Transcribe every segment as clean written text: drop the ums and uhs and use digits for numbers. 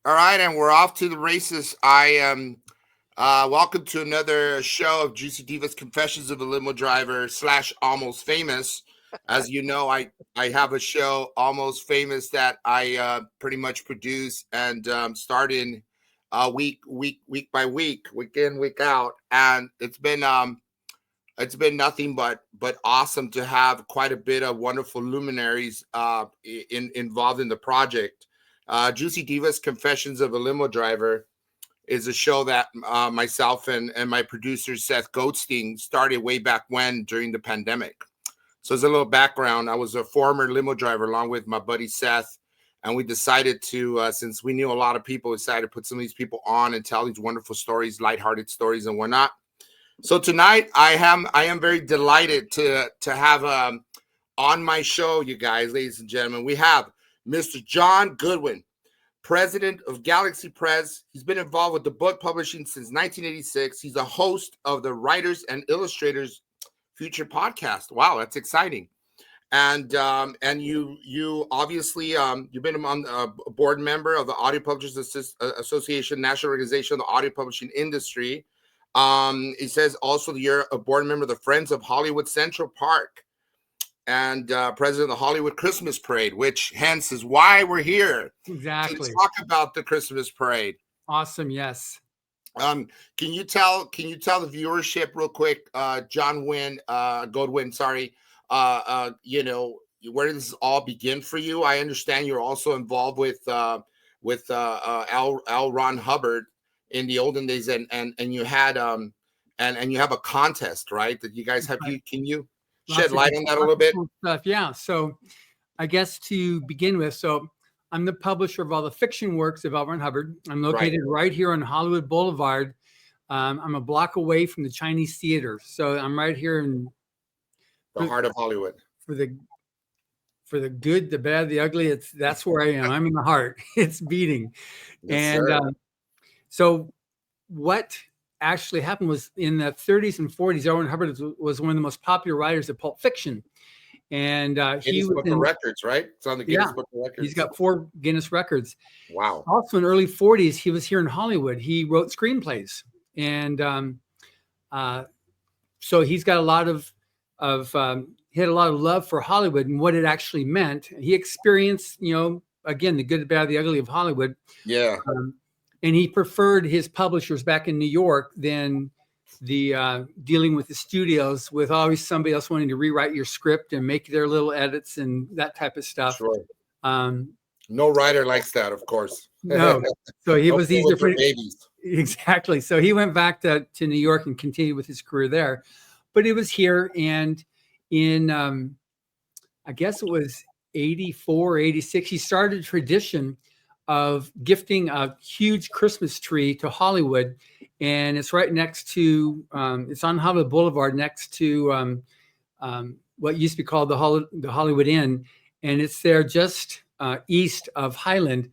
All right, and we're off to the races. I am welcome to another show of Juicy Divas Confessions of a Limo Driver / Almost Famous. As you know, I have a show, Almost Famous, that I pretty much produce and start in week by week, week in, week out, and it's been nothing but awesome to have quite a bit of wonderful luminaries involved in the project. Juicy Divas Confessions of a Limo Driver is a show that myself and my producer Seth Goldstein started way back when during the pandemic. So as a little background, I was a former limo driver along with my buddy Seth, and we decided to, since we knew a lot of people, decided to put some of these people on and tell these wonderful stories, lighthearted stories and whatnot. So tonight I am very delighted to have on my show, you guys, ladies and gentlemen, we have Mr. John Goodwin, president of Galaxy Press. He's been involved with the book publishing since 1986. He's a host of the Writers and Illustrators Future podcast. Wow, that's exciting. And you obviously you've been a board member of the Audio Publishers Association, National Organization of the Audio Publishing Industry. He says also you're a board member of the Friends of Hollywood Central Park and president of the Hollywood Christmas Parade, which hence is why we're here. Exactly. To talk about the Christmas Parade. Awesome. Yes. Can you tell the viewership real quick, Goodwin, sorry, where does this all begin for you? I understand you're also involved with L. Ron Hubbard in the olden days, and you had and you have a contest, right? That you guys have. Can you shed light on that a little bit? Stuff. Yeah. So I guess to begin with, so I'm the publisher of all the fiction works of L. Ron Hubbard. I'm located right here on Hollywood Boulevard. I'm a block away from the Chinese Theater. So I'm right here in the heart of Hollywood. For the good, the bad, the ugly, that's where I am. I'm in the heart. It's beating. Yes, and so what actually happened was in the 30s and 40s, L. Ron Hubbard was one of the most popular writers of pulp fiction. And he was Book of Records, right? It's on the Guinness Book of Records. He's got 4 Guinness records. Wow. Also in the early 40s, he was here in Hollywood. He wrote screenplays. And so he's got a lot of he had a lot of love for Hollywood and what it actually meant. He experienced, again, the good, the bad, the ugly of Hollywood. Yeah. And he preferred his publishers back in New York than the dealing with the studios, with always somebody else wanting to rewrite your script and make their little edits and that type of stuff. Sure. No writer likes that, of course. No. So he was easier for babies. Exactly. So he went back to New York and continued with his career there. But he was here, and in I guess it was 84, 86, he started a tradition of gifting a huge Christmas tree to Hollywood. And it's right next to, it's on Hollywood Boulevard next to what used to be called the Hollywood Inn. And it's there just east of Highland.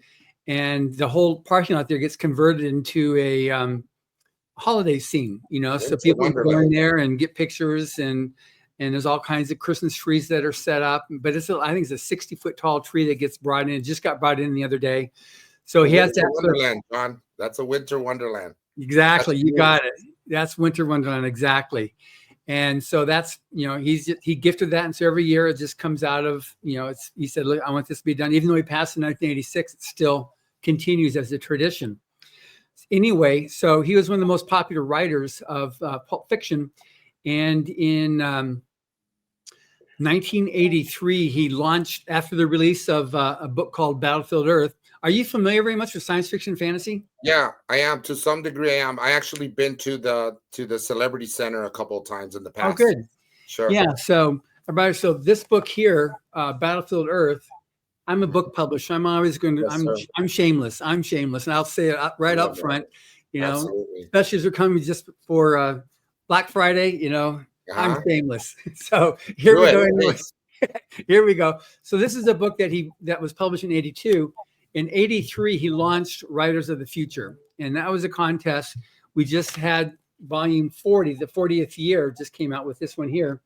And the whole parking lot there gets converted into a holiday scene, so people can go in there and get pictures, and there's all kinds of Christmas trees that are set up. But I think it's a 60-foot tall tree that gets brought in. It just got brought in the other day. So he has that wonderland, John. That's a winter wonderland. Exactly. You got it. That's winter wonderland. Exactly. And so that's, he gifted that. And so every year it just comes out of, he said, look, I want this to be done. Even though he passed in 1986, it still continues as a tradition. Anyway, so he was one of the most popular writers of pulp fiction. And in 1983, he launched, after the release of a book called Battlefield Earth. Are you familiar very much with science fiction and fantasy? Yeah, I am. To some degree, I am. I actually been to the Celebrity Center a couple of times in the past. Oh, good. Sure. Yeah. So this book here, Battlefield Earth, I'm a book publisher. I'm always going to. Yes, I'm shameless. I'm shameless, and I'll say it right up front. Absolutely. Especially as we're coming just for Black Friday. I'm shameless. So here we go. Here we go. So this is a book that was published in 82. In 83, he launched Writers of the Future, and that was a contest. We just had volume 40, the 40th year, just came out with this one here.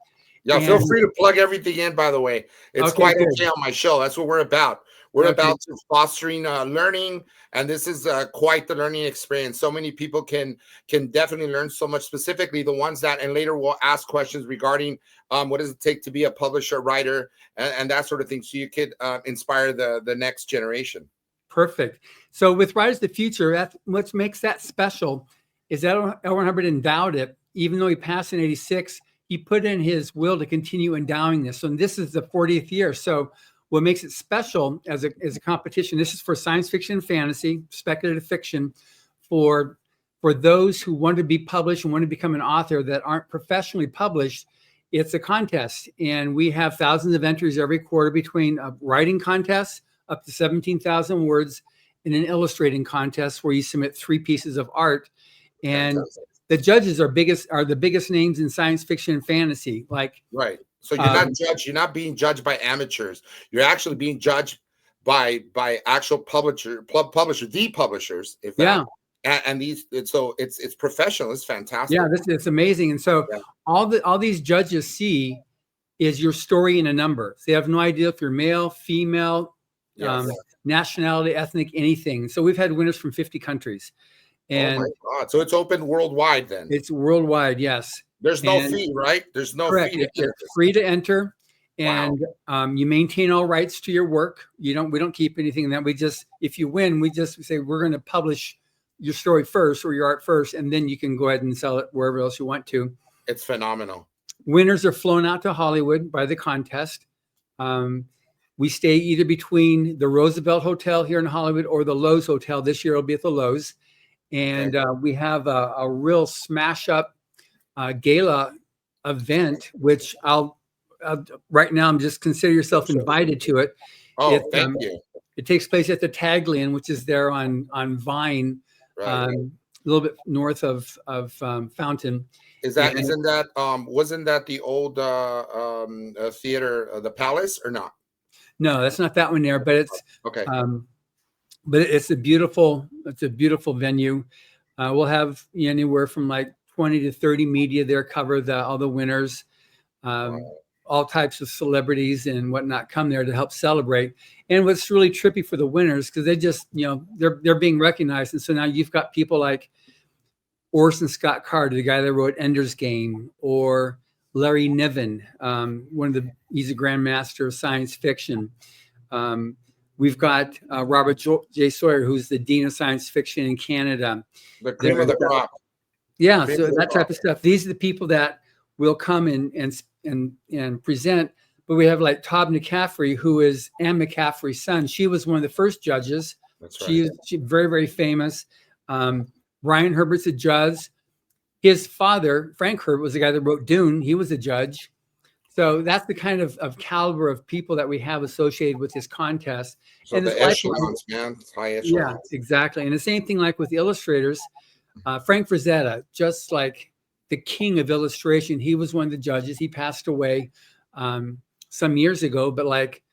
Yeah, feel free to plug everything in, by the way. It's quite okay on my show. That's what we're about. We're Okay. about to fostering learning, and this is quite the learning experience. So many people can definitely learn so much. Specifically, the ones that, and later we'll ask questions regarding what does it take to be a publisher, writer, and that sort of thing, so you could inspire the next generation. Perfect. So with Writers of the Future, that's what makes that special is that L. Ron Hubbard endowed it. Even though he passed in 86, he put in his will to continue endowing this. And this is the 40th year. So what makes it special as a competition, this is for science fiction and fantasy, speculative fiction, for those who want to be published and want to become an author that aren't professionally published. It's a contest. And we have thousands of entries every quarter between writing contests up to 17,000 words in an illustrating contest where you submit 3 pieces of art. And Fantastic. the judges are the biggest names in science fiction and fantasy. Like, right. So you're not judged. You're not being judged by amateurs. You're actually being judged by actual the publishers. If that, and these, so it's professional. It's fantastic. Yeah, it's amazing. And so all these judges see is your story in a number. So they have no idea if you're male, female, nationality, ethnic, anything. So we've had winners from 50 countries. And oh my God. So it's open worldwide then? It's worldwide, yes. There's no fee, right? There's no fee. It's free to enter. And you maintain all rights to your work. We don't keep anything in that. If you win, we just say we're going to publish your story first or your art first, and then you can go ahead and sell it wherever else you want to. It's phenomenal. Winners are flown out to Hollywood by the contest. We stay either between the Roosevelt Hotel here in Hollywood or the Lowe's Hotel. This year it'll be at the Lowe's. And we have a real smash up gala event, which right now I'm just consider yourself invited to it. Oh, thank you. It takes place at the Taglian, which is there on Vine, a little bit north of Fountain. Wasn't that the old theater, the Palace, or not? No, that's not that one there, but it's okay. But it's a beautiful venue. We'll have anywhere from like 20 to 30 media there cover all the winners. All types of celebrities and whatnot come there to help celebrate. And what's really trippy for the winners, because they just, they're being recognized. And so now you've got people like Orson Scott Card, the guy that wrote Ender's Game, or Larry Niven, he's a grandmaster of science fiction. We've got Robert J. Sawyer, who's the Dean of Science Fiction in Canada. The cream of the crop. Yeah, so that type of stuff. These are the people that will come and present. But we have like Todd McCaffrey, who is Anne McCaffrey's son. She was one of the first judges. That's right. She's very, very famous. Brian Herbert's a judge. His father, Frank Herbert, was the guy that wrote Dune. He was a judge. So that's the kind of caliber of people that we have associated with this contest. So and the echelons, man. High echelons. Yeah, exactly. And the same thing like with the illustrators. Frank Frazetta, just like the king of illustration, he was one of the judges. He passed away some years ago. But like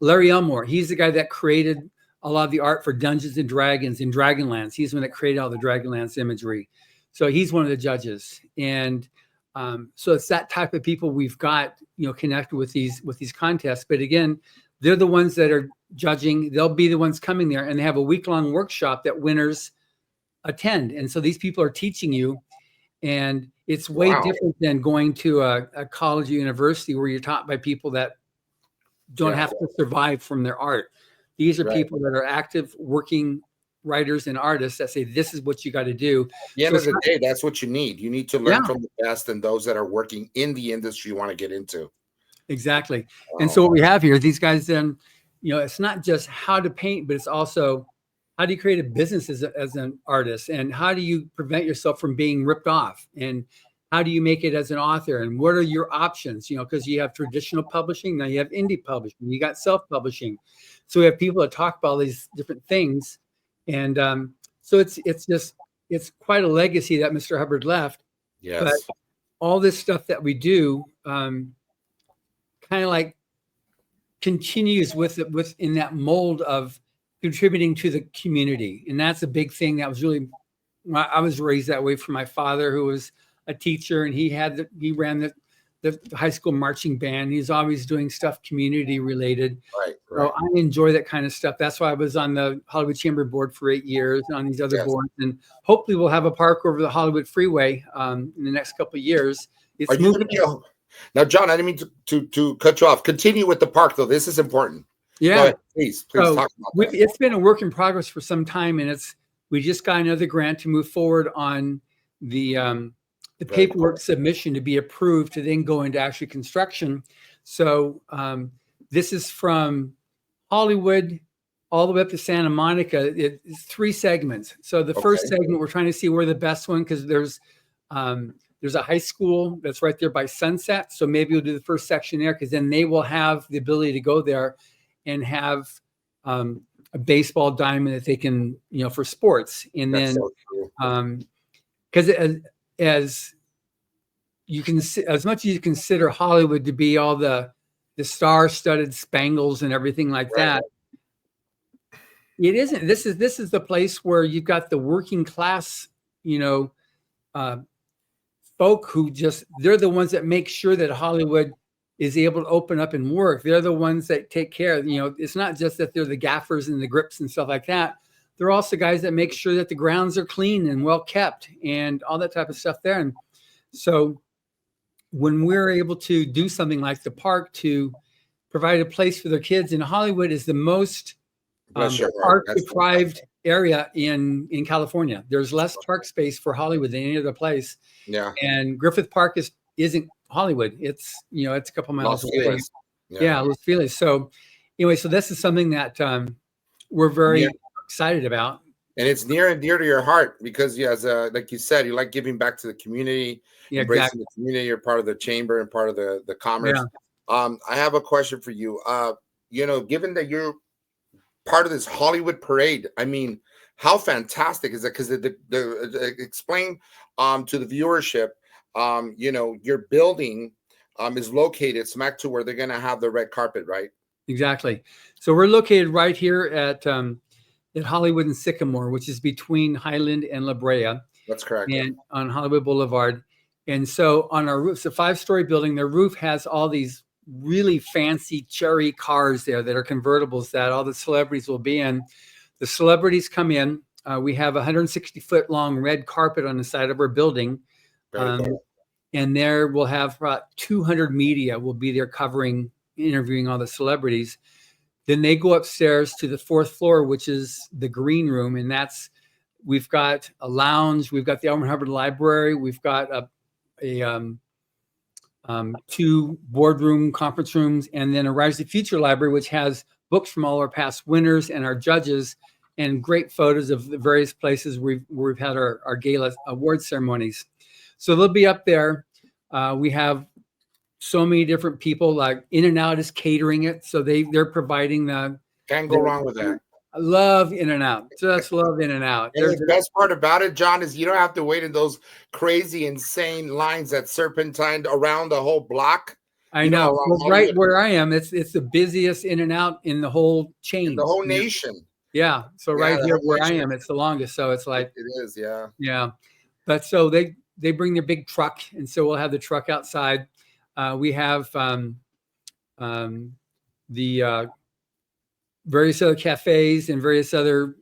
Larry Elmore, he's the guy that created a lot of the art for Dungeons and Dragons in Dragonlance. He's the one that created all the Dragonlance imagery. So he's one of the judges. And so it's that type of people we've got, connected with these contests. But again, they're the ones that are judging. They'll be the ones coming there, and they have a week-long workshop that winners attend. And so these people are teaching you, and it's way different than going to a college or university where you're taught by people that don't have to survive from their art. These are people that are active, working writers and artists that say, this is what you got to do. At the end of the day, that's what you need. You need to learn from the best and those that are working in the industry you want to get into. Exactly. And so what we have here, these guys then, it's not just how to paint, but it's also how do you create a business as an artist, and how do you prevent yourself from being ripped off, and how do you make it as an author, and what are your options? Because you have traditional publishing, now you have indie publishing, you got self-publishing. So we have people that talk about all these different things. And so it's quite a legacy that Mr. Hubbard left. Yes. But all this stuff that we do kind of like continues within that mold of contributing to the community. And that's a big thing. That was really, I was raised that way from my father, who was a teacher, and he ran the high school marching band. He's always doing stuff community related. Right. So I enjoy that kind of stuff. That's why I was on the Hollywood Chamber Board for 8 years and on these other boards. And hopefully we'll have a park over the Hollywood Freeway in the next couple of years. It's Are you going to be now, John? I didn't mean to cut you off. Continue with the park, though. This is important. Yeah, go ahead, please so talk about that. It's been a work in progress for some time, and we just got another grant to move forward on the paperwork submission to be approved to then go into actually construction. So this is from Hollywood all the way up to Santa Monica. It's 3 segments. So the first segment, we're trying to see where the best one, because there's a high school that's right there by Sunset. So maybe we'll do the first section there, because then they will have the ability to go there and have a baseball diamond that they can, for sports. And that's then, because as you can, as much as you consider Hollywood to be all the star-studded spangles and everything like that, it isn't. This is the place where you've got the working class, folk who they're the ones that make sure that Hollywood is able to open up and work. They're the ones that take care of, it's not just that they're the gaffers and the grips and stuff like that. They're also guys that make sure that the grounds are clean and well kept and all that type of stuff there. And so when we're able to do something like the park to provide a place for their kids, in Hollywood is the most park deprived area in California. There's less park space for Hollywood than any other place. Yeah. And Griffith Park isn't Hollywood. It's it's a couple miles away. Los Feliz. So anyway, so this is something that we're very excited about. And it's near and dear to your heart because like you said, you like giving back to the community, embracing the community. You're part of the chamber and part of the commerce. Yeah. I have a question for you. Given that you're part of this Hollywood parade, I mean, how fantastic is that? Because explain to the viewership, your building is located smack to where they're going to have the red carpet, right? Exactly. So we're located right here at Hollywood and Sycamore, which is between Highland and La Brea. That's correct. And on Hollywood Boulevard. And so on our roof, it's a 5-story building. The roof has all these really fancy cherry cars there that are convertibles that all the celebrities will be in. The celebrities come in. We have a 160-foot long red carpet on the side of our building. And there we'll have about 200 media will be there interviewing all the celebrities. Then they go upstairs to the 4th floor, which is the green room. And we've got a lounge. We've got the Hubbard Library. We've got a 2 boardroom conference rooms, and then a Rise to the Future library, which has books from all our past winners and our judges and great photos of the various places where we've had our gala award ceremonies. So they'll be up there. We have so many different people, like In-N-Out is catering it. So they're providing can't go wrong with that. I love In-N-Out. Just love In-N-Out. And the best part about it, John, is you don't have to wait in those crazy, insane lines that serpentine around the whole block. I know. Right where I am, it's the busiest In-N-Out in the whole chain. In the whole nation. Yeah. So right here where I am, it's the longest. So it's like it is, yeah. Yeah. But so they bring their big truck, and so we'll have the truck outside. We have the various other cafes and various other,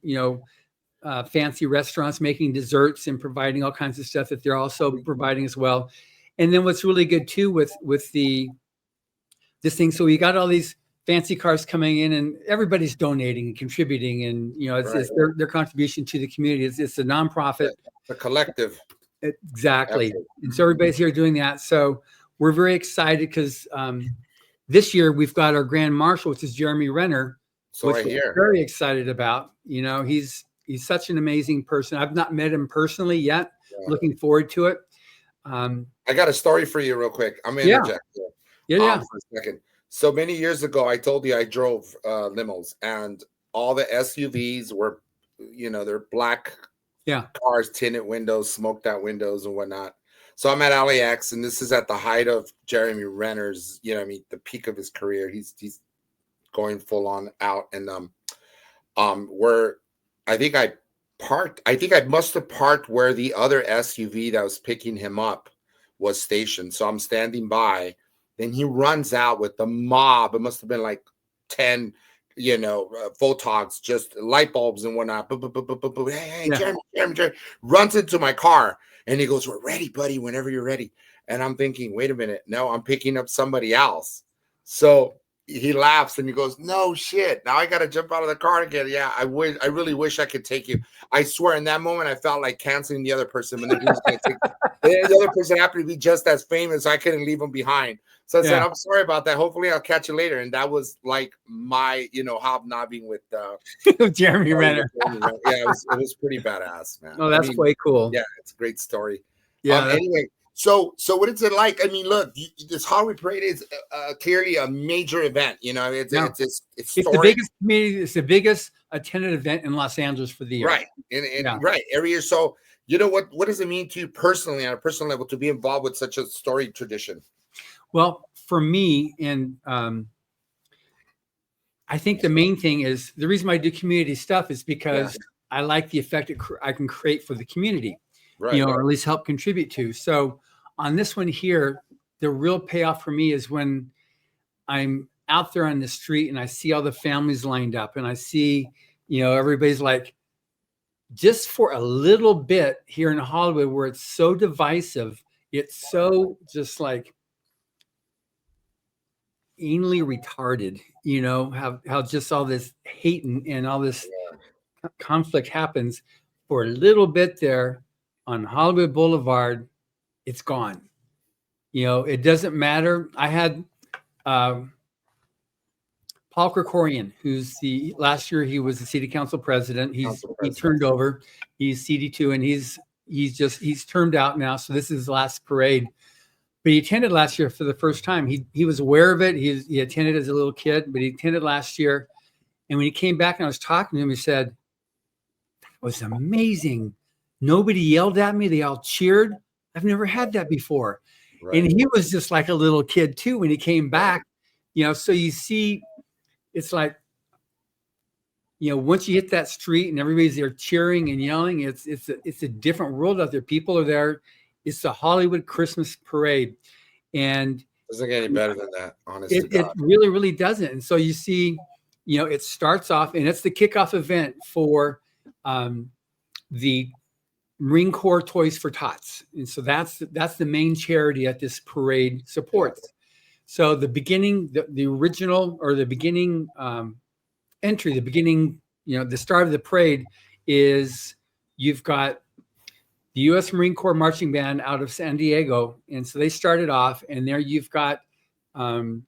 fancy restaurants making desserts and providing all kinds of stuff that they're also providing as well. And then what's really good too with this thing, so we got all these fancy cars coming in, and everybody's donating and contributing, and it's their contribution to the community. It's a nonprofit, a collective. Exactly. Absolutely. And so everybody's here doing that. So we're very excited because this year we've got our Grand Marshal, which is Jeremy Renner. So which we're very excited about. He's such an amazing person. I've not met him personally yet. Yeah. Looking forward to it. I got a story for you real quick. I'm going to interject here. For a second. So many years ago, I told you I drove limos, and all the SUVs were, they're black cars, tinted windows, smoked out windows and whatnot. So I'm at LAX, and this is at the height of Jeremy Renner's, the peak of his career. He's going full on out, and I think I must have parked where the other SUV that was picking him up was stationed. So I'm standing by. Then he runs out with the mob. It must have been like 10, photogs, just light bulbs and whatnot. Hey, Jeremy, runs into my car. And he goes, "We're ready, buddy, whenever you're ready." And I'm thinking, wait a minute. No, I'm picking up somebody else. So he laughs and he goes, "No shit. Now I got to jump out of the car again." Yeah, I really wish I could take you. I swear in that moment, I felt like canceling the other person. But then he was going to take the other person happened to be just as famous. So I couldn't leave him behind. So I said, "I'm sorry about that. Hopefully I'll catch you later." And that was like my, hobnobbing with Jeremy Renner. Yeah, it was pretty badass, man. Oh, that's way cool. Yeah, it's a great story. Yeah. Anyway, so what is it like? I mean, look, this Halloween parade is clearly a major event. It's the biggest community. It's the biggest attended event in Los Angeles for the year. Right, right every year. So what does it mean to you personally, on a personal level, to be involved with such a storied tradition? Well, for me, and I think the main thing is the reason why I do community stuff is because I like the effect I can create for the community, right, or at least help contribute to. So on this one here, the real payoff for me is when I'm out there on the street and I see all the families lined up and I see, everybody's like, just for a little bit here in Hollywood where it's so divisive, it's so just like anally retarded, how just all this hate and all this conflict happens for a little bit there on Hollywood Boulevard. It's gone. It doesn't matter. I had Paul Krikorian, who's last year he was the city council president. He turned over. He's CD2 and he's termed out now. So this is his last parade. But he attended last year for the first time. He was aware of it. He attended as a little kid, but he attended last year. And when he came back and I was talking to him, he said, "That was amazing. Nobody yelled at me. They all cheered. I've never had that before." Right. And he was just like a little kid too when he came back. So you see, it's like, once you hit that street and everybody's there cheering and yelling, it's a different world out there. People are there. It's the Hollywood Christmas parade. And it doesn't get any better than that, honestly. It really, really doesn't. And so you see, it starts off and it's the kickoff event for the Marine Corps Toys for Tots. And so that's the main charity that this parade supports. So the beginning, the original or the beginning entry, the beginning, the start of the parade is you've got the U.S. Marine Corps Marching Band out of San Diego. And so they started off, and there you've got the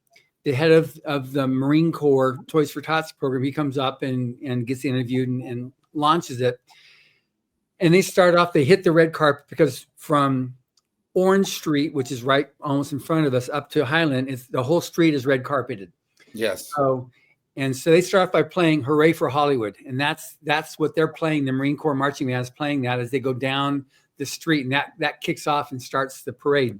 head of the Marine Corps Toys for Tots program. He comes up and gets interviewed and launches it. And they start off, they hit the red carpet because from Orange Street, which is right almost in front of us, up to Highland, the whole street is red carpeted. Yes. So they start off by playing "Hooray for Hollywood," and that's what they're playing. The Marine Corps Marching Band is playing that as they go down the street, and that kicks off and starts the parade.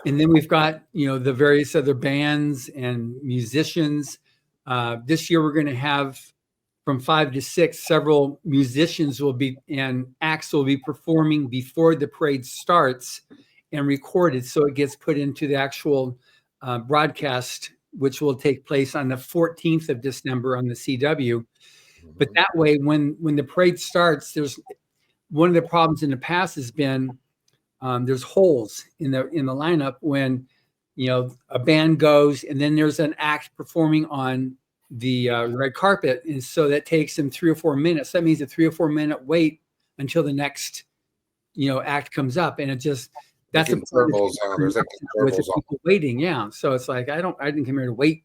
And then we've got the various other bands and musicians. This year we're going to have from 5 to 6 several musicians and acts will be performing before the parade starts and recorded, so it gets put into the actual broadcast, which will take place on the 14th of December on the CW. But that way, when the parade starts, there's one of the problems in the past has been there's holes in the lineup when a band goes and then there's an act performing on the red carpet, and so that takes them 3 or 4 minutes. That means a 3 or 4 minute wait until the next act comes up, and it just that's intervals. There's like intervals people waiting. Yeah, so it's like I didn't come here to wait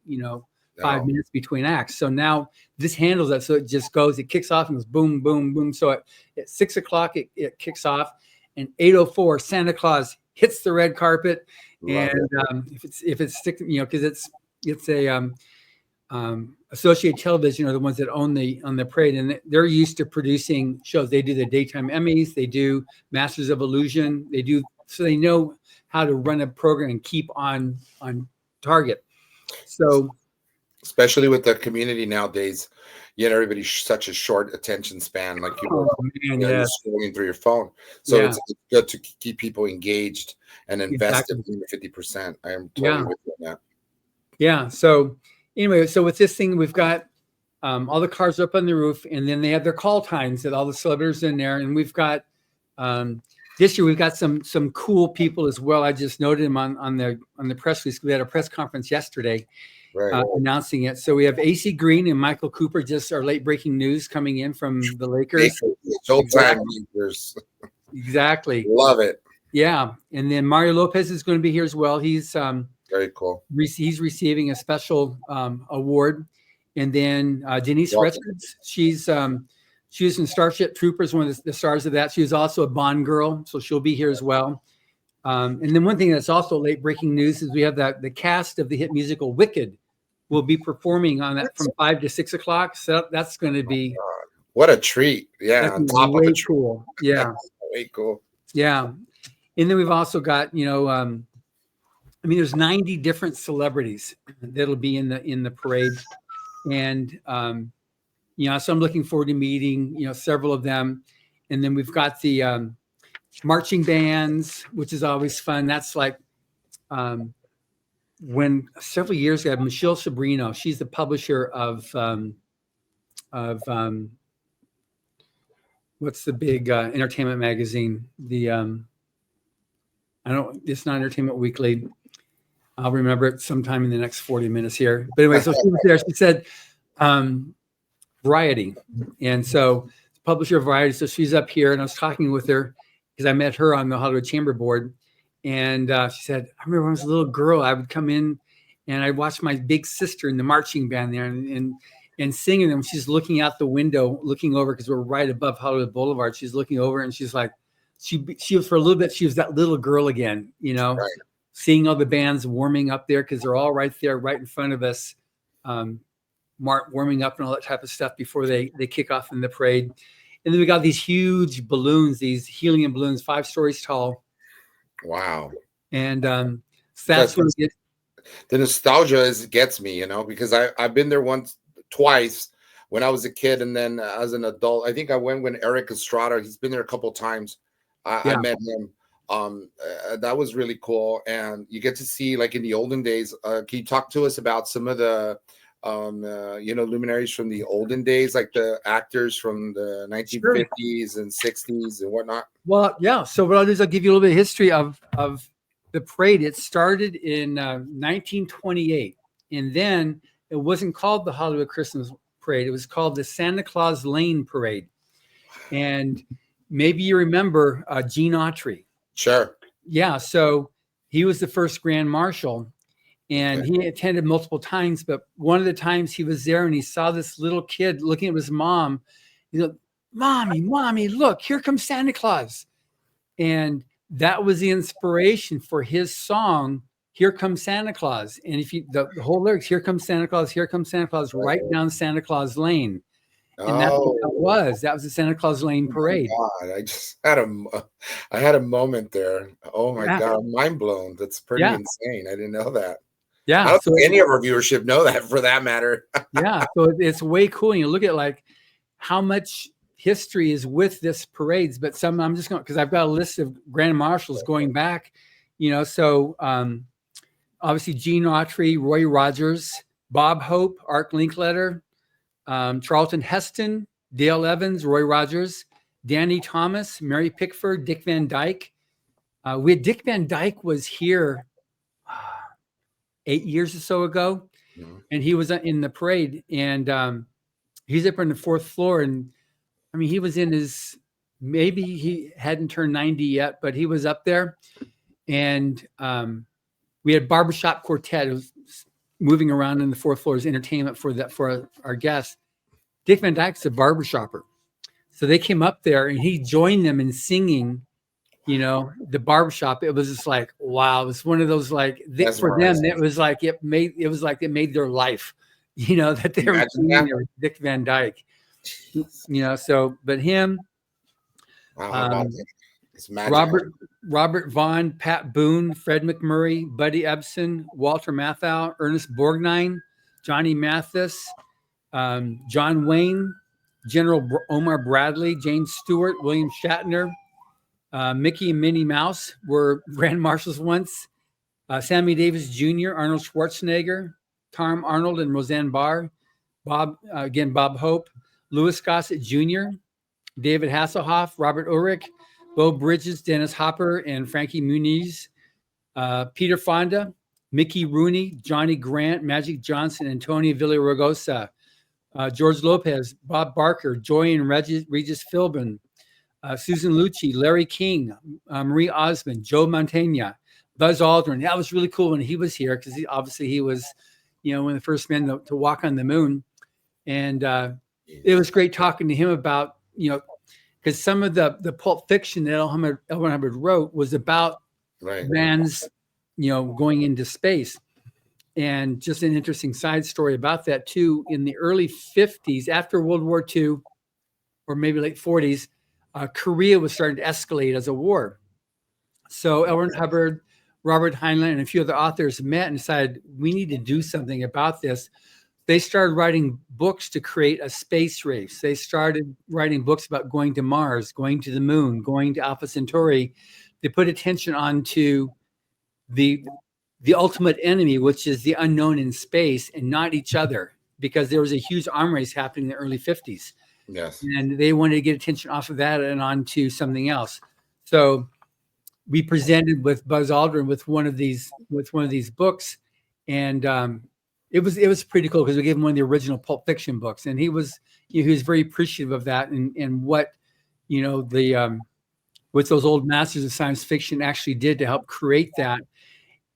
5 minutes between acts. So now this handles that, so it just goes, it kicks off and goes boom, boom, boom. So at 6 o'clock it kicks off, and 8:04 Santa Claus hits the red carpet. Love and if it's sticking, because it's a Associated Television are the ones that own the parade, and they're used to producing shows. They do the daytime Emmys, they do Masters of Illusion, so they know how to run a program and keep on target. So especially with the community nowadays. Everybody's such a short attention span. Like Oh, man, you're yes. scrolling through your phone. So Yeah, it's good to keep people engaged and invested exactly. in the 50%. I am Yeah. totally with you on that. Yeah. So anyway, so with this thing, we've got all the cars up on the roof, and then they have their call times that all the celebrities in there, and we've got this year we've got some cool people as well. I just noted them on the press release. We had a press conference yesterday Right. announcing it. So we have AC Green and Michael Cooper, just our late breaking news coming in from the Lakers. Showtime. Exactly. Love it. Yeah, and then Mario Lopez is going to be here as well. He's Very cool. he's receiving a special award, and then Denise Richards, she was in Starship Troopers, one of the stars of that. She was also a Bond girl, so she'll be here as well. And then one thing that's also late breaking news is we have the cast of the hit musical Wicked will be performing on that from 5 to 6 o'clock. So that's going to be what a treat! Yeah, on top of a treat. Cool. Yeah, way cool. Yeah, and then we've also got there's 90 different celebrities that'll be in the parade, and so I'm looking forward to meeting several of them, and then we've got the marching bands, which is always fun. That's like when several years ago, Michelle Sobrino, she's the publisher of what's the big entertainment magazine? It's not Entertainment Weekly. I'll remember it sometime in the next 40 minutes here. But anyway, so she was there. She said Variety. And so publisher of Variety. So she's up here, and I was talking with her because I met her on the Hollywood Chamber Board. And she said, I remember when I was a little girl, I would come in and I'd watch my big sister in the marching band there and singing them. She's looking out the window, looking over, because we're right above Hollywood Boulevard. She's looking over and she's like, she was, for a little bit, she was that little girl again, right. Seeing all the bands warming up there, because they're all right there, right in front of us, warming up and all that type of stuff before they kick off in the parade. And then we got these huge balloons, these helium balloons, 5 stories tall. Wow. And so that's what the nostalgia gets me, because I've been there twice when I was a kid, and then as an adult. I think I went when Eric Estrada, he's been there a couple of times. I met him. That was really cool, and you get to see, like in the olden days. Can you talk to us about some of the luminaries from the olden days, like the actors from the 1950s and 60s and whatnot? Well, yeah. So what I'll do is I'll give you a little bit of history of the parade. It started in 1928, and then it wasn't called the Hollywood Christmas Parade. It was called the Santa Claus Lane Parade. And maybe you remember Gene Autry. Sure. Yeah. So he was the first Grand Marshal, and he attended multiple times. But one of the times he was there and he saw this little kid looking at his mom. He's like, Mommy, look, here comes Santa Claus. And that was the inspiration for his song, Here Comes Santa Claus. And if you, the whole lyrics, Here Comes Santa Claus, right down Santa Claus Lane. And that's what that was. That was the Santa Claus Lane Parade. God, I had a moment there. Oh my God, I'm mind blown. That's pretty insane. I didn't know that. Yeah. I don't think any of our viewership know that, for that matter. Yeah. So it's way cool. And you look at like how much history is with this parades, but I'm just going, because I've got a list of Grand Marshals going back, so obviously Gene Autry, Roy Rogers, Bob Hope, Art Linkletter, Charlton Heston, Dale Evans, Roy Rogers, Danny Thomas, Mary Pickford, Dick Van Dyke. Dick Van Dyke was here 8 years or so ago, and he was in the parade, and he's up on the 4th floor, and I mean, he was in maybe he hadn't turned 90 yet, but he was up there, and we had barbershop quartet. It was moving around in the 4th floor as entertainment for our guests. Dick Van Dyke's a barbershopper. So they came up there and he joined them in singing, the barbershop. It was just like, wow. It was one of those, like, for them, it was like it made their life, that they were singing there with Dick Van Dyke. But him, Robert Vaughn, Pat Boone, Fred McMurray, Buddy Ebsen, Walter Matthau, Ernest Borgnine, Johnny Mathis, John Wayne, General Omar Bradley, James Stewart, William Shatner, Mickey and Minnie Mouse were Grand Marshals once. Sammy Davis Jr., Arnold Schwarzenegger, Tom Arnold and Roseanne Barr, Bob Hope, Louis Gossett Jr., David Hasselhoff, Robert Urich, Bo Bridges, Dennis Hopper, and Frankie Muniz, Peter Fonda, Mickey Rooney, Johnny Grant, Magic Johnson, Antonio Villaraigosa, George Lopez, Bob Barker, Joy and Regis Philbin, Susan Lucci, Larry King, Marie Osmond, Joe Mantegna, Buzz Aldrin. That was really cool when he was here because he was, one of the first men to walk on the moon. And it was great talking to him about, because some of the Pulp Fiction that L. Ron Hubbard wrote was about vans, going into space. And just an interesting side story about that too. In the early 50s, after World War II, or maybe late 40s, Korea was starting to escalate as a war. So L. Ron Hubbard, Robert Heinlein, and a few other authors met and decided we need to do something about this. They started writing books to create a space race. They started writing books about going to Mars, going to the moon, going to Alpha Centauri. They put attention onto the ultimate enemy, which is the unknown in space, and not each other, because there was a huge arm race happening in the early 50s. Yes. And they wanted to get attention off of that and onto something else. So we presented with Buzz Aldrin with one of these books, and it was pretty cool because we gave him one of the original Pulp Fiction books, and he was very appreciative of that and what what those old masters of science fiction actually did to help create that.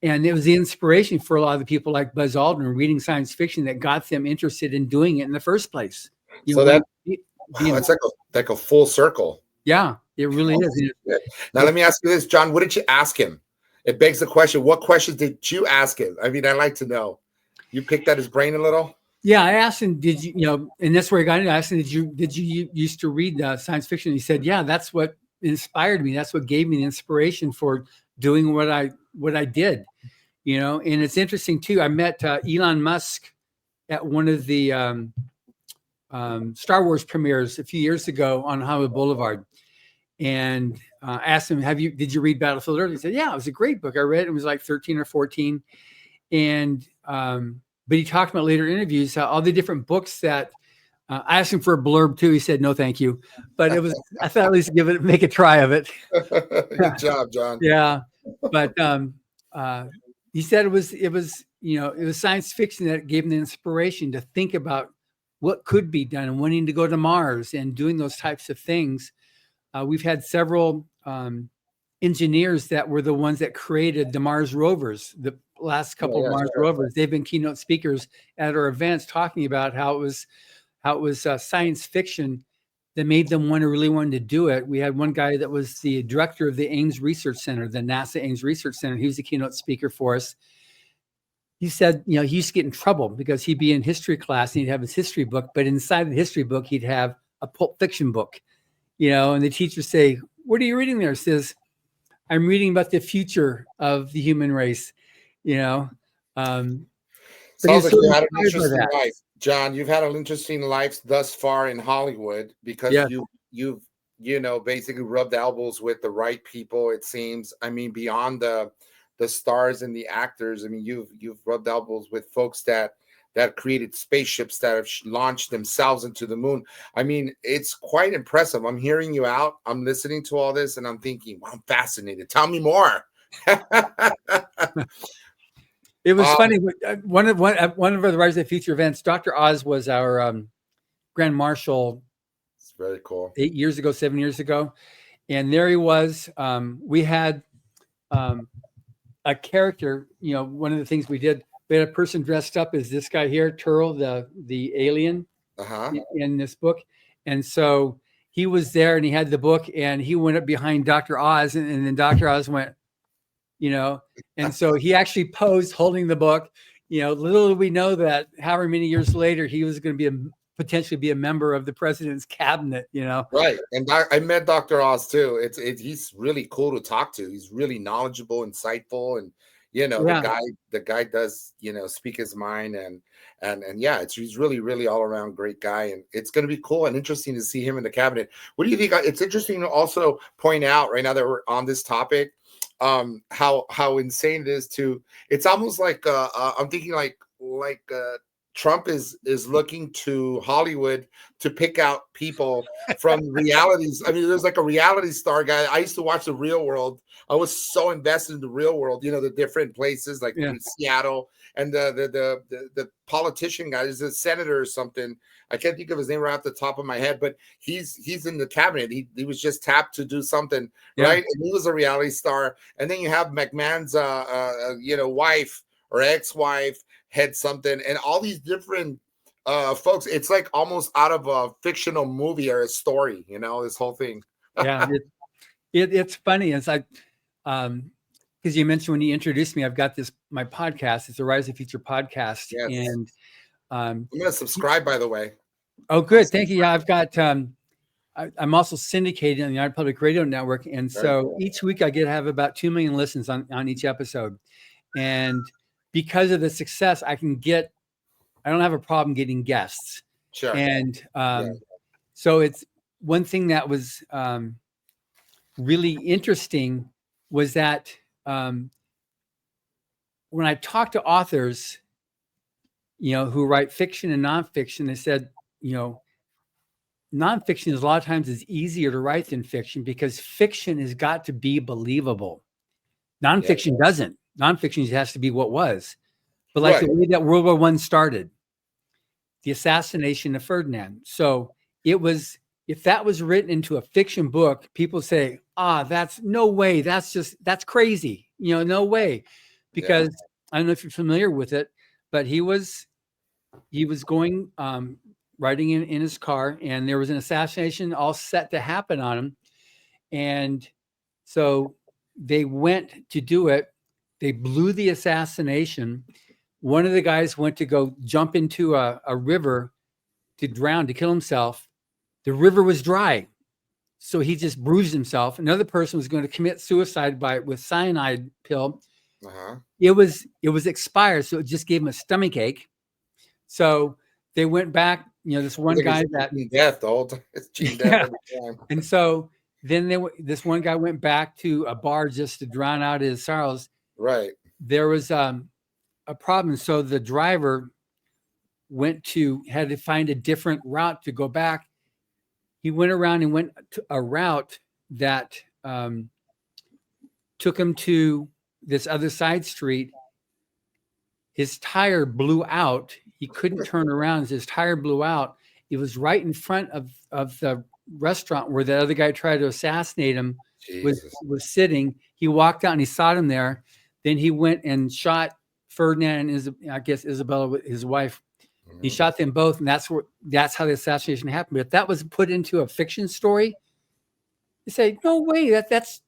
And it was the inspiration for a lot of the people like Buzz Aldrin reading science fiction that got them interested in doing it in the first place. It's like a full circle. Yeah, it really is. Now, let me ask you this, John. What did you ask him? It begs the question, what questions did you ask him? I mean, I'd like to know. You picked at his brain a little? Yeah, I asked him, did you, and that's where I got into. I asked him, did you used to read science fiction? And he said, yeah, that's what inspired me. That's what gave me the inspiration for doing what I did, and it's interesting too. I met Elon Musk at one of the Star Wars premieres a few years ago on Hollywood Boulevard. And asked him, did you read Battlefield Earth? He said, yeah, it was a great book. I read it. It was like 13 or 14. And, but he talked about later interviews, how all the different books that I asked him for a blurb too. He said, no, thank you. But I thought at least make a try of it. Good job, John. Yeah. But he said it was science fiction that gave him the inspiration to think about what could be done and wanting to go to Mars and doing those types of things. We've had several engineers that were the ones that created the Mars rovers, the last couple of Mars rovers. They've been keynote speakers at our events talking about how it was science fiction that made them really want to do it. We had one guy that was the director of the Ames Research Center, the NASA Ames Research Center. He was the keynote speaker for us. He said, he used to get in trouble because he'd be in history class and he'd have his history book, but inside the history book, he'd have a Pulp Fiction book. And the teachers say, what are you reading there? It says, I'm reading about the future of the human race, Sounds like you had an interesting life. John, you've had an interesting life thus far in Hollywood because you've basically rubbed elbows with the right people, it seems. I mean, beyond the stars and the actors, I mean, you've rubbed elbows with folks that created spaceships that have launched themselves into the moon. I mean, it's quite impressive. I'm hearing you out. I'm listening to all this and I'm thinking, wow, I'm fascinated. Tell me more. It was funny. One of the Writers of the Future events, Dr. Oz was our Grand Marshal. It's very cool. 7 years ago. And there he was. We had a character, one of the things we did, we had a person dressed up as this guy here, Turl, the alien in this book. And so he was there and he had the book and he went up behind Dr. Oz and then Dr. Oz went, and so he actually posed holding the book. Little did we know that however many years later, he was going to potentially be a member of the president's cabinet, Right. And I met Dr. Oz too. He's really cool to talk to. He's really knowledgeable, insightful, and Yeah. The guy does, speak his mind, and yeah, he's really, really all around great guy. And it's going to be cool and interesting to see him in the cabinet. What do you think? It's interesting to also point out right now that we're on this topic, how insane it is it's almost like, I'm thinking Trump is looking to Hollywood to pick out people from realities. I mean, there's like a reality star guy. I used to watch The Real World. I was so invested in The Real World. The different places like in Seattle, and the politician guy is a senator or something. I can't think of his name right off the top of my head, but he's in the cabinet. He was just tapped to do something, right? And he was a reality star. And then you have McMahon's wife or ex-wife had something, and all these different folks. It's like almost out of a fictional movie or a story, this whole thing. Yeah, it's funny. It's like, because you mentioned when you introduced me, I've got my podcast. It's a Rise of Future podcast. Yes. And I'm gonna subscribe, by the way. Oh, good. Thank you. Yeah, I've got I'm also syndicated on the United Public Radio Network. And so each week I have about 2 million listens on each episode. And because of the success, I don't have a problem getting guests. Sure. And so it's one thing that was really interesting was that when I talk to authors, who write fiction and nonfiction, they said, nonfiction is a lot of times is easier to write than fiction because fiction has got to be believable. Nonfiction doesn't. Nonfiction has to be what was. But like the way that World War I started, the assassination of Ferdinand. So if that was written into a fiction book, people say, that's no way. That's crazy. No way. Because I don't know if you're familiar with it, but he was going, riding in his car, and there was an assassination all set to happen on him. And so they went to do it. They blew the assassination. One of the guys went to go jump into a river to drown, to kill himself. The river was dry, so he just bruised himself. Another person was going to commit suicide with cyanide pill. It was expired, so it just gave him a stomach ache. So they went back. This one guy that death the whole time. It's death every time. And so then this one guy went back to a bar just to drown out his sorrows. Right. There was a problem. So the driver had to find a different route to go back. He went around and went to a route that took him to this other side street. His tire blew out. He couldn't turn around. His tire blew out. It was right in front of the restaurant where the other guy tried to assassinate him was sitting. He walked out and he saw him there. Then he went and shot Ferdinand and Isabella, his wife. He shot them both, and that's how the assassination happened. But if that was put into a fiction story, you say, no way, that's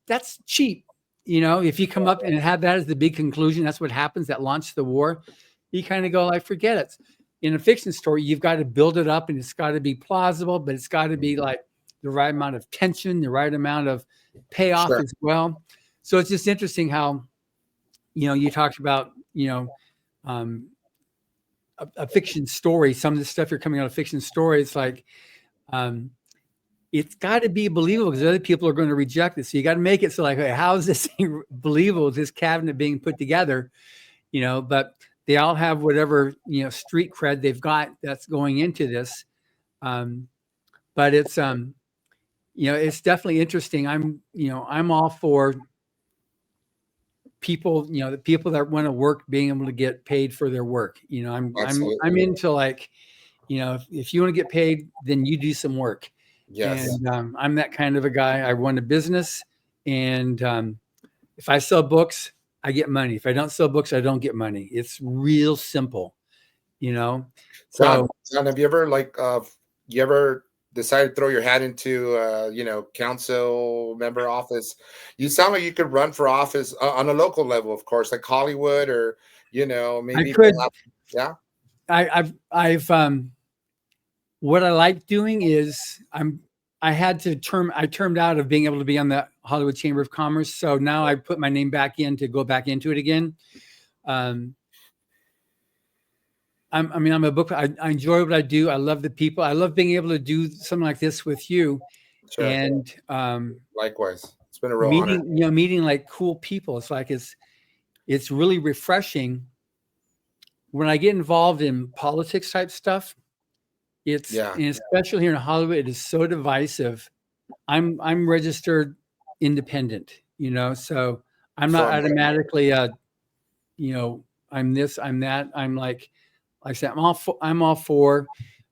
cheap. If you come up and have that as the big conclusion, that's what happens, that launched the war. You kind of go like, forget it. In a fiction story, you've got to build it up, and it's got to be plausible, but it's got to be like the right amount of tension, the right amount of payoff as well. So it's just interesting how, you talked about, a fiction story. Some of the stuff you're coming out of fiction story, it's like, it's got to be believable because other people are going to reject it. So you got to make it so like, hey, how is this thing believable? This cabinet being put together, but they all have whatever, street cred they've got that's going into this. But it's, it's definitely interesting. I'm all for people, the people that want to work, being able to get paid for their work. I'm into like, if you want to get paid, then you do some work. Yes. And I'm that kind of a guy. I run a business, and if I sell books, I get money. If I don't sell books, I don't get money. It's real simple, So, John, have you ever decided to throw your hat into, council member office? You sound like you could run for office on a local level, of course, like Hollywood or, maybe. I could. Yeah. I've what I like doing is I termed out of being able to be on the Hollywood Chamber of Commerce. So now I put my name back in to go back into it again. I'm a book. I enjoy what I do. I love the people. I love being able to do something like this with you. Sure. And likewise, it's been a real honor. Meeting like cool people. It's really refreshing. When I get involved in politics type stuff, and especially here in Hollywood, it is so divisive. I'm registered independent, so I'm not automatically I'm this, I'm that. I'm like I said, I'm all for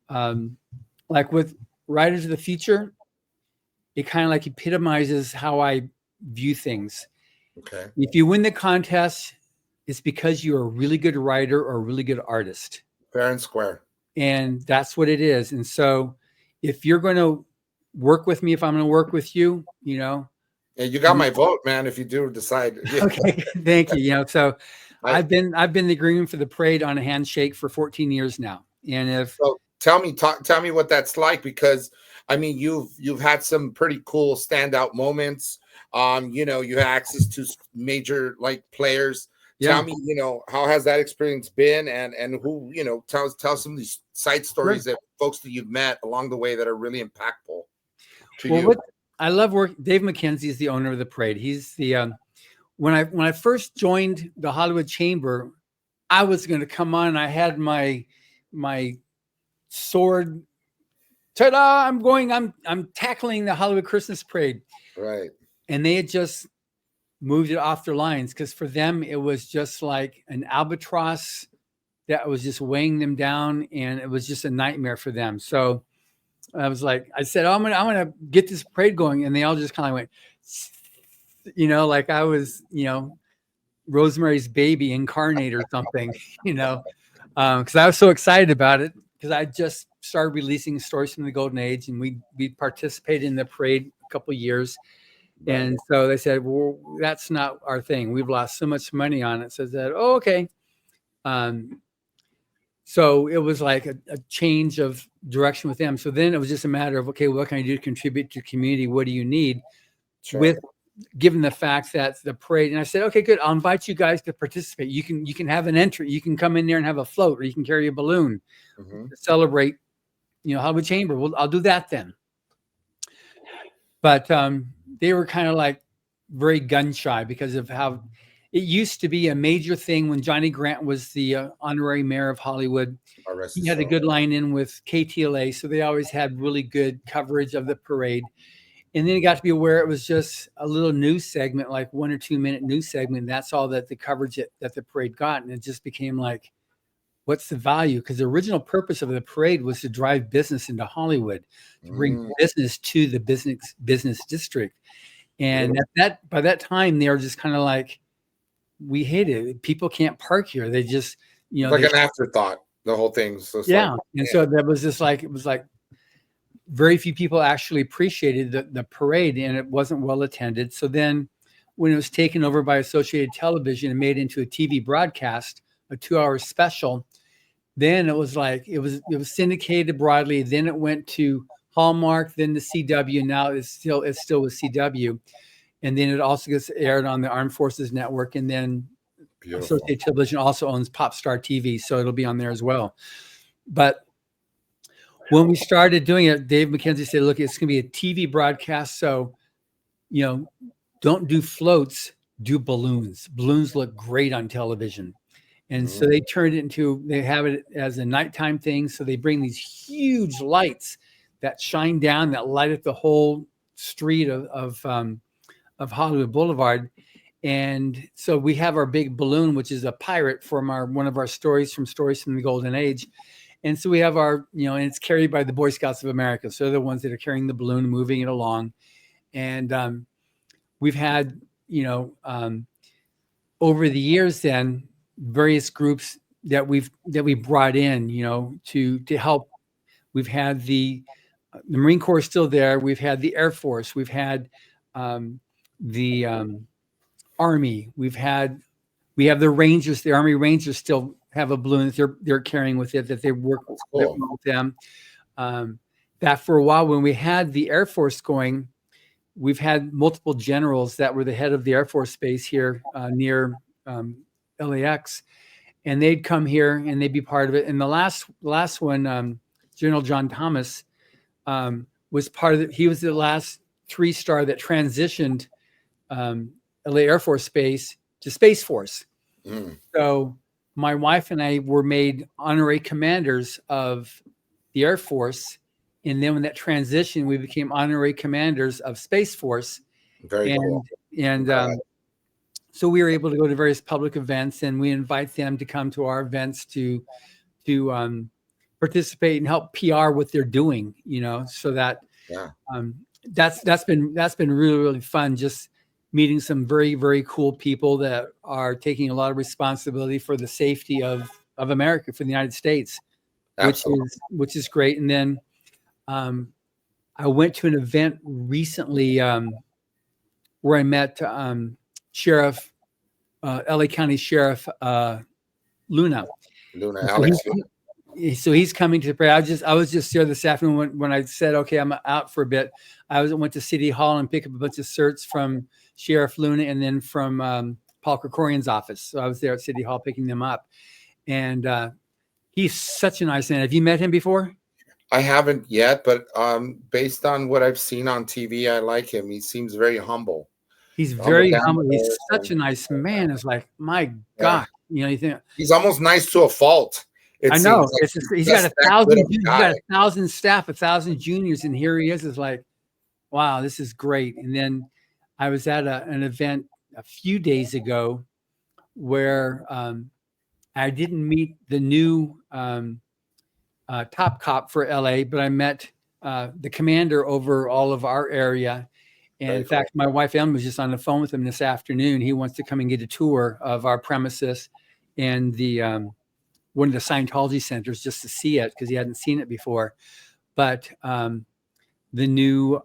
like with Writers of the Future, it kind of like epitomizes how I view things. Okay. If you win the contest, it's because you're a really good writer or a really good artist. Fair and square. And that's what it is. And so if you're going to work with me, if I'm going to work with you, Yeah, you got my vote, man, if you do decide. Yeah. Okay, thank you. So I've been the green for the parade on a handshake for 14 years now. And tell me what that's like, because I mean you've had some pretty cool standout moments. You had access to major like players. Yeah. Tell me, how has that experience been, and who, tell some of these side stories that folks that you've met along the way that are really impactful to you. I love work. Dave McKenzie is the owner of the parade. He's the when I first joined the Hollywood Chamber, I was going to come on. I had my sword. Ta-da! I'm tackling the Hollywood Christmas parade. Right. And they had just moved it off their lines, because for them it was just like an albatross that was just weighing them down, and it was just a nightmare for them. So I said, I'm gonna get this parade going, and they all just kind of went, like I was, Rosemary's Baby incarnate or something, because I was so excited about it, because I just started releasing stories from the Golden Age, and we participated in the parade a couple of years. And so they said, well, that's not our thing. We've lost so much money on it. So I said, oh, okay. So it was like a change of direction with them. So then it was just a matter of, okay, what can I do to contribute to the community? What do you need? Sure. Given the fact that the parade, and I said, okay, good. I'll invite you guys to participate. You can have an entry. You can come in there and have a float, or you can carry a balloon to celebrate, Hollywood Chamber. Well, I'll do that then. But they were kind of like very gun shy, because of how it used to be a major thing when Johnny Grant was the honorary mayor of Hollywood. He had a good line in with KTLA, so they always had really good coverage of the parade. And then it got to be where it was just a little news segment, like 1 or 2 minute news segment. That's all that the coverage that the parade got. And it just became like, what's the value? Because the original purpose of the parade was to drive business into Hollywood, to bring business to the business district. And by that time, they were just kind of like, we hate it. People can't park here. They just, like an afterthought, the whole thing. So so that was just like, it was like very few people actually appreciated the parade, and it wasn't well attended. So then when it was taken over by Associated Television and made into a TV broadcast, a 2-hour special, then it was like, it was syndicated broadly. Then it went to Hallmark, then the CW. Now it's still with CW. And then it also gets aired on the Armed Forces Network. And then Associated Television also owns Popstar TV, so it'll be on there as well. But when we started doing it, Dave McKenzie said, look, it's going to be a TV broadcast. So, don't do floats, do balloons. Balloons look great on television. And so they turned it into, they have it as a nighttime thing. So they bring these huge lights that shine down, that light up the whole street of Hollywood Boulevard. And so we have our big balloon, which is a pirate from one of our stories from the Golden Age. And so we have our, and it's carried by the Boy Scouts of America. So they're the ones that are carrying the balloon, moving it along. And we've had, over the years then, various groups that we brought in, to help. We've had the Marine Corps still there. We've had the Air Force. We've had the Army. We have the Rangers. The Army Rangers still have a balloon that they're carrying with it, that they work with them. that for a while, when we had the Air Force going, we've had multiple generals that were the head of the Air Force Base here near LAX, and they'd come here and they'd be part of it. And the last one, General John Thomas, was part of it. He was the last 3-star that transitioned LA Air Force Base to Space Force. So my wife and I were made honorary commanders of the Air Force. And then when that transition, we became honorary commanders of Space Force. Very cool. And so we were able to go to various public events, and we invite them to come to our events to participate and help PR what they're doing, so that that's been really, really fun. Just meeting some very, very cool people that are taking a lot of responsibility for the safety of America, for the United States, which is great. And then I went to an event recently where I met Sheriff, LA County Sheriff Luna. Alex. So he's coming to pray. I was just there this afternoon when I said, okay, I'm out for a bit. I went to City Hall and picked up a bunch of certs from Sheriff Luna and then from Paul Krikorian's office. So I was there at City Hall picking them up. And he's such a nice man. Have you met him before? I haven't yet, but based on what I've seen on TV, I like him. He seems very humble. He's very humble. He's such a nice man. It's like, my God, you think he's almost nice to a fault. I know. He's got 1,000 staff, 1,000 juniors, and here he is. It's like, wow, this is great. And then I was at an event a few days ago where I didn't meet the new top cop for LA, but I met the commander over all of our area. And in fact, my wife Ellen was just on the phone with him this afternoon. He wants to come and get a tour of our premises and the one of the Scientology centers just to see it because he hadn't seen it before. But the new,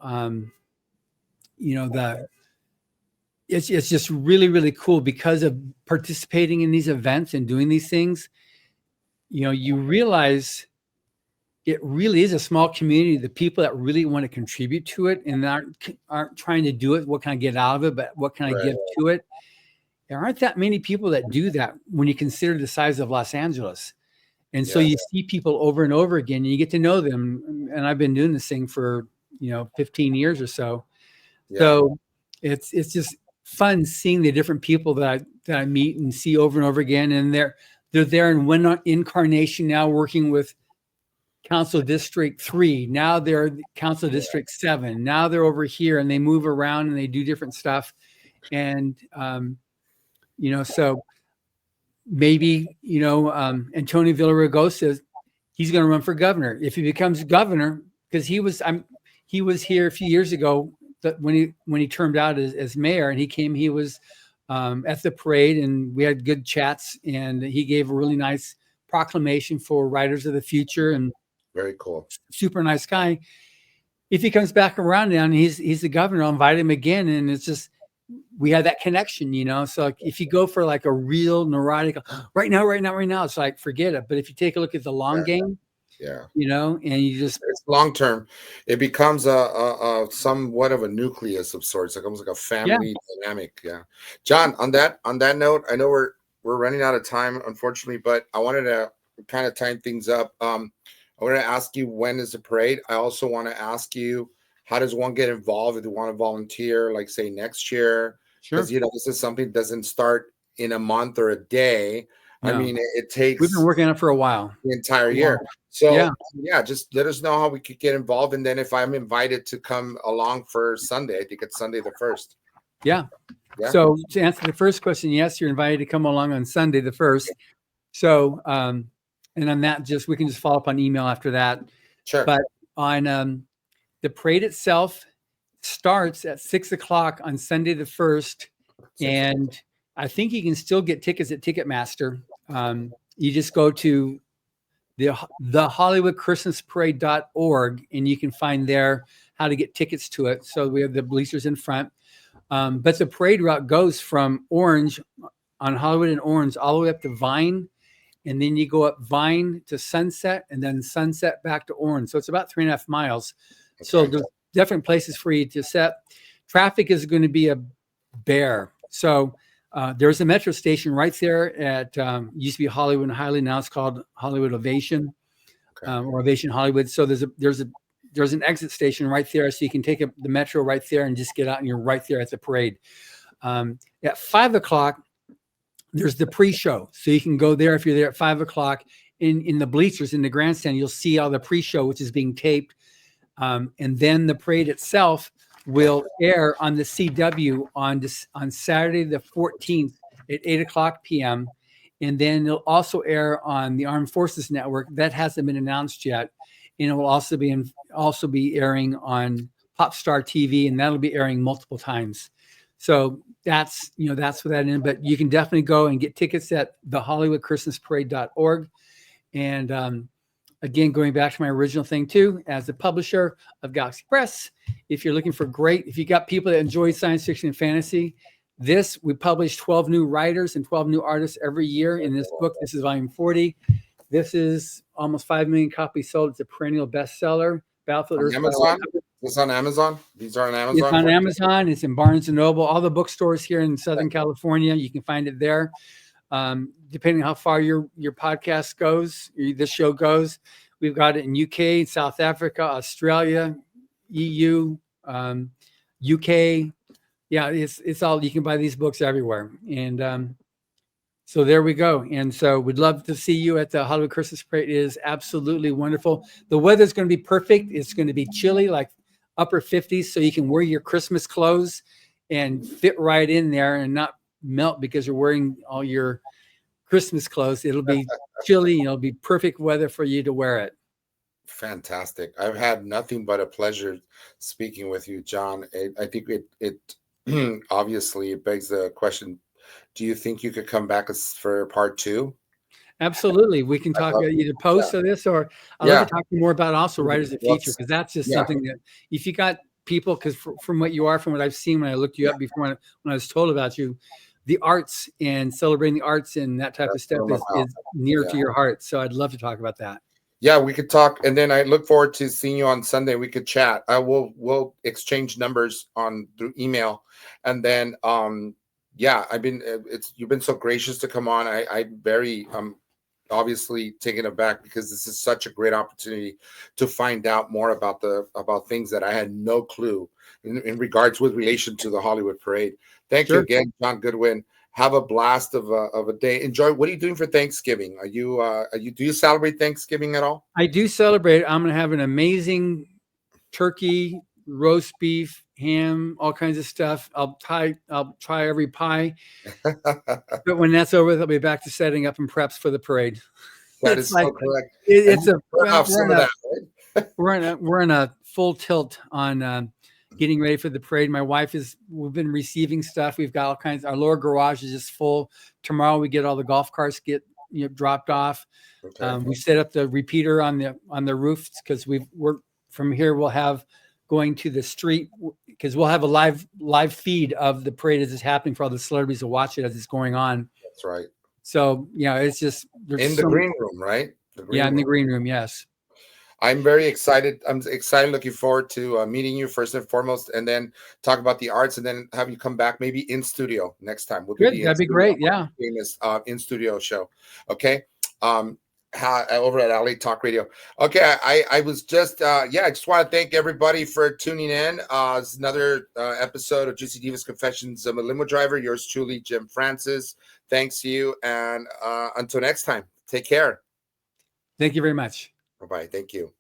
it's just really, really cool because of participating in these events and doing these things. You realize it really is a small community. The people that really want to contribute to it and aren't trying to do it, what can I get out of it, but what can I give to it? There aren't that many people that do that when you consider the size of Los Angeles. And so you see people over and over again and you get to know them. And I've been doing this thing for, 15 years or so. Yeah. So it's just fun seeing the different people that I meet and see over and over again. And they're there in one incarnation now working with Council District 3. Now they're Council District 7. Now they're over here and they move around and they do different stuff. And, so maybe, Antonio Villaraigosa, he's going to run for governor. If he becomes governor, because he was here a few years ago when he termed out as mayor and he was at the parade and we had good chats and he gave a really nice proclamation for Writers of the Future and very cool, super nice guy. If he comes back around now and he's the governor, I'll invite him again. And it's just, we have that connection, So like if you go for like a real neurotic, right now, it's like, forget it. But if you take a look at the long game, and you just, it's long term, it becomes a somewhat of a nucleus of sorts. Like almost like a family dynamic. Yeah. John, on that note, I know we're running out of time, unfortunately, but I wanted to kind of time things up. I want to ask you, when is the parade? I also want to ask you, how does one get involved if they want to volunteer, like say next year? Sure. Because, this is something that doesn't start in a month or a day. No. I mean, it takes. We've been working on it for a while. The entire year. So, just let us know how we could get involved. And then if I'm invited to come along for Sunday, I think it's Sunday the 1st. Yeah. So to answer the first question, yes, you're invited to come along on Sunday the 1st. So, and on that, we can just follow up on email after that. Sure. But on the parade itself starts at 6:00 on Sunday the 1st. And I think you can still get tickets at Ticketmaster. You just go to the HollywoodChristmasParade.org and you can find there how to get tickets to it. So we have the bleachers in front. But the parade route goes from Orange on Hollywood and Orange all the way up to Vine. and then you go up Vine to Sunset, and then Sunset back to Orange. So it's about 3.5 miles. Okay. So there's different places for you to set. Traffic is going to be a bear. So there's a metro station right there at used to be Hollywood and Highland. Now it's called Hollywood Ovation, or Ovation Hollywood. So there's an exit station right there, so you can take the metro right there and just get out, and you're right there at the parade. At 5 o'clock, there's the pre-show, so you can go there if you're there at 5 o'clock. In the bleachers in the grandstand, you'll see all the pre-show, which is being taped, and then the parade itself will air on the CW on Saturday the 14th at 8 o'clock p.m. And then it'll also air on the Armed Forces Network. That hasn't been announced yet, and it will also be airing on Popstar TV, and that'll be airing multiple times. So that's what that is. But you can definitely go and get tickets at thehollywoodchristmasparade.org. And again, going back to my original thing too, as the publisher of Galaxy Press, if you're looking for if you got people that enjoy science fiction and fantasy, we publish 12 new writers and 12 new artists every year in this book. This is volume 40. This is almost 5 million copies sold. It's a perennial bestseller. Battlefield Earth. Amazon? It's on Amazon? These are on Amazon? It's on Amazon. It's in Barnes & Noble. All the bookstores here in Southern California, you can find it there. Depending on how far your podcast goes, this show goes, we've got it in UK, South Africa, Australia, EU, UK. Yeah, it's all, you can buy these books everywhere. And so there we go. And so we'd love to see you at the Hollywood Christmas Parade. It is absolutely wonderful. The weather's going to be perfect. It's going to be chilly, like upper 50s, so you can wear your Christmas clothes and fit right in there and not melt because you're wearing all your Christmas clothes. It'll be chilly, and it'll be perfect weather for you to wear it. Fantastic. I've had nothing but a pleasure speaking with you, John. I think it obviously it begs the question, do you think you could come back for part 2? Absolutely. We can talk either post of this, or I'd love to talk more about also Writers of Future, because that's just something that if you got people, because from what you are, from what I've seen when I looked you up before, when I was told about you, the arts and celebrating the arts and that type of stuff is near to your heart. So I'd love to talk about that. Yeah, we could talk, and then I look forward to seeing you on Sunday. We could chat. We'll exchange numbers through email, and then you've been so gracious to come on. I'm very obviously taken aback, because this is such a great opportunity to find out more about things that I had no clue in regards with relation to the Hollywood Parade. Thank you again, John Goodwin. Have a blast of a day. Enjoy. What are you doing for Thanksgiving? Do you celebrate Thanksgiving at all? I do celebrate. I'm going to have an amazing turkey, roast beef, ham, all kinds of stuff. I'll try every pie. But when that's over, I'll be back to setting up and preps for the parade. That is so correct. We're in a full tilt on getting ready for the parade. My wife we've been receiving stuff. We've got all kinds. Our lower garage is just full. Tomorrow we get all the golf carts dropped off. Okay. We set up the repeater on the roofs, because we're from here. We'll have going to the street, because we'll have a live feed of the parade as it's happening for all the celebrities to watch it as it's going on. That's right. So it's just in the green room, right? In the green room. Yes. I'm very excited. I'm excited, looking forward to meeting you first and foremost, and then talk about the arts, and then have you come back maybe in studio next time. That'd be great. Yeah. Famous in studio show. Okay. Over at LA Talk Radio. Okay. I was just, I just want to thank everybody for tuning in. It's another episode of Juicy Divas Confessions of a Limo Driver. Yours truly, Jim Francis. Thanks to you. And until next time, take care. Thank you very much. Bye-bye. Thank you.